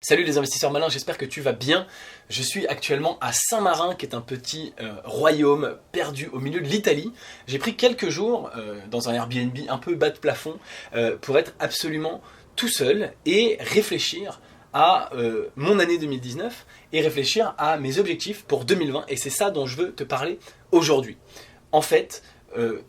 Salut les investisseurs malins, j'espère que tu vas bien. Je suis actuellement à Saint-Marin, qui est un petit royaume perdu au milieu de l'Italie. J'ai pris quelques jours dans un Airbnb un peu bas de plafond pour être absolument tout seul et réfléchir à mon année 2019 et réfléchir à mes objectifs pour 2020. Et c'est ça dont je veux te parler aujourd'hui. En fait,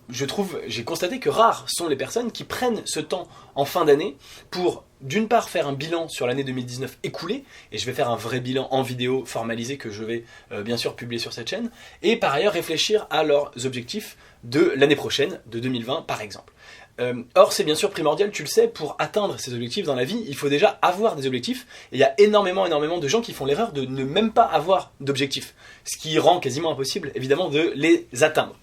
j'ai constaté que rares sont les personnes qui prennent ce temps en fin d'année pour d'une part faire un bilan sur l'année 2019 écoulée, et je vais faire un vrai bilan en vidéo formalisé que je vais bien sûr publier sur cette chaîne, et par ailleurs réfléchir à leurs objectifs de l'année prochaine, de 2020 par exemple. Or c'est bien sûr primordial, tu le sais, pour atteindre ces objectifs dans la vie, il faut déjà avoir des objectifs, et il y a énormément de gens qui font l'erreur de ne même pas avoir d'objectifs, ce qui rend quasiment impossible évidemment de les atteindre.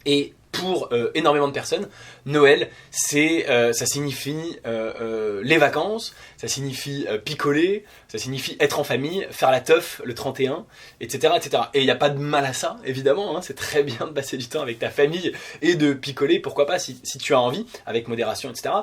Et pour énormément de personnes, Noël, ça signifie les vacances, ça signifie picoler, ça signifie être en famille, faire la teuf le 31, etc. etc. Et il n'y a pas de mal à ça, évidemment, hein, c'est très bien de passer du temps avec ta famille et de picoler, pourquoi pas, si tu as envie, avec modération, etc.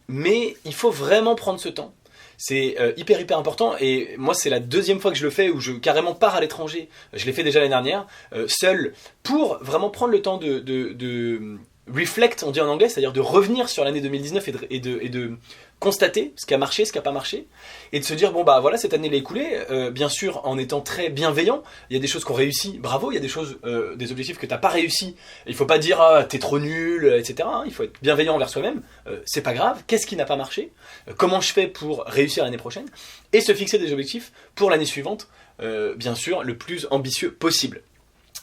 Mais il faut vraiment prendre ce temps. C'est hyper important, et moi c'est la deuxième fois que je le fais où je carrément pars à l'étranger. Je l'ai fait déjà l'année dernière, seul, pour vraiment prendre le temps de reflect, on dit en anglais, c'est-à-dire de revenir sur l'année 2019 et de constater ce qui a marché, ce qui n'a pas marché, et de se dire, bon bah voilà, cette année l'est écoulée, bien sûr en étant très bienveillant. Il y a des choses qu'on réussit, bravo, il y a des choses, des objectifs que t'as pas réussi, il faut pas dire ah, t'es trop nul, etc. Il faut être bienveillant envers soi-même, c'est pas grave, qu'est-ce qui n'a pas marché, comment je fais pour réussir l'année prochaine, et se fixer des objectifs pour l'année suivante, bien sûr le plus ambitieux possible.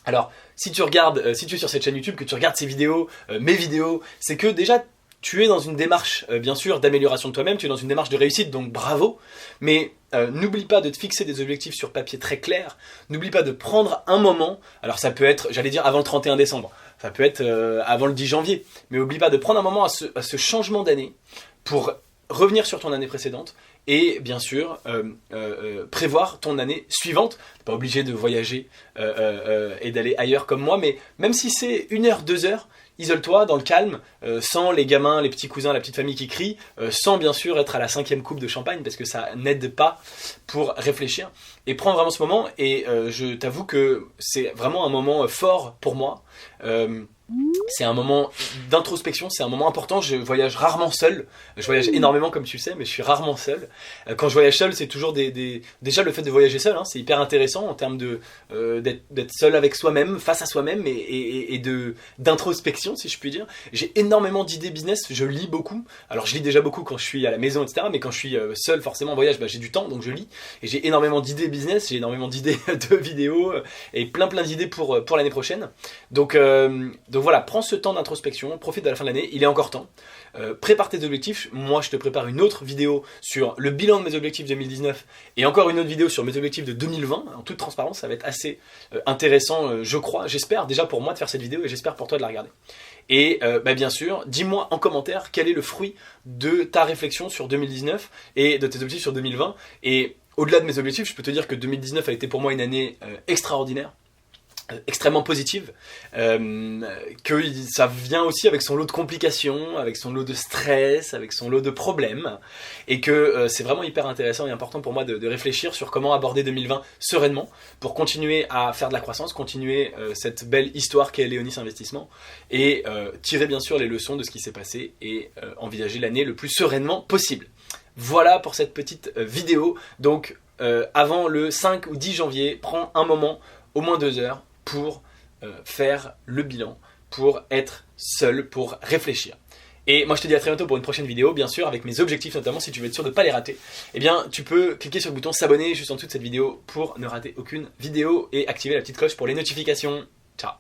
Alors, si tu es sur cette chaîne YouTube, que tu regardes ces vidéos, mes vidéos, c'est que déjà tu es dans une démarche, bien sûr, d'amélioration de toi-même, tu es dans une démarche de réussite, donc bravo, mais n'oublie pas de te fixer des objectifs sur papier très clairs, n'oublie pas de prendre un moment, alors ça peut être, j'allais dire avant le 31 décembre, ça peut être avant le 10 janvier, mais n'oublie pas de prendre un moment à ce changement d'année pour revenir sur ton année précédente et bien sûr prévoir ton année suivante. T'es pas obligé de voyager et d'aller ailleurs comme moi, mais même si c'est 1 heure, 2 heures, isole-toi dans le calme, sans les gamins, les petits cousins, la petite famille qui crient, sans bien sûr être à la 5e coupe de champagne, parce que ça n'aide pas pour réfléchir. Et prends vraiment ce moment, et je t'avoue que c'est vraiment un moment fort pour moi. C'est un moment d'introspection, c'est un moment important. Je voyage rarement seul, je voyage énormément comme tu le sais, mais je suis rarement seul. Quand je voyage seul, c'est toujours déjà le fait de voyager seul, hein, c'est hyper intéressant en termes d'être seul avec soi-même, face à soi-même, et d'introspection, si je puis dire. J'ai énormément d'idées business, je lis beaucoup. Alors je lis déjà beaucoup quand je suis à la maison, etc. Mais quand je suis seul, forcément en voyage, j'ai du temps, donc je lis. Et j'ai énormément d'idées business, j'ai énormément d'idées de vidéos, et plein d'idées pour l'année prochaine. Donc voilà, prends ce temps d'introspection, profite de la fin de l'année, il est encore temps. Prépare tes objectifs, moi je te prépare une autre vidéo sur le bilan de mes objectifs 2019 et encore une autre vidéo sur mes objectifs de 2020, en toute transparence, ça va être assez intéressant, je crois, j'espère déjà pour moi de faire cette vidéo et j'espère pour toi de la regarder. Et bien sûr, dis-moi en commentaire quel est le fruit de ta réflexion sur 2019 et de tes objectifs sur 2020. Et au-delà de mes objectifs, je peux te dire que 2019 a été pour moi une année extraordinaire, extrêmement positive, que ça vient aussi avec son lot de complications, avec son lot de stress, avec son lot de problèmes, et que c'est vraiment hyper intéressant et important pour moi de réfléchir sur comment aborder 2020 sereinement, pour continuer à faire de la croissance, continuer cette belle histoire qu'est Léonis Investissement, et tirer bien sûr les leçons de ce qui s'est passé, et envisager l'année le plus sereinement possible. Voilà pour cette petite vidéo, donc avant le 5 ou 10 janvier, prends un moment, au moins 2 heures, pour faire le bilan, pour être seul, pour réfléchir. Et moi je te dis à très bientôt pour une prochaine vidéo, bien sûr, avec mes objectifs notamment, si tu veux être sûr de ne pas les rater. Eh bien, tu peux cliquer sur le bouton s'abonner juste en dessous de cette vidéo pour ne rater aucune vidéo et activer la petite cloche pour les notifications. Ciao!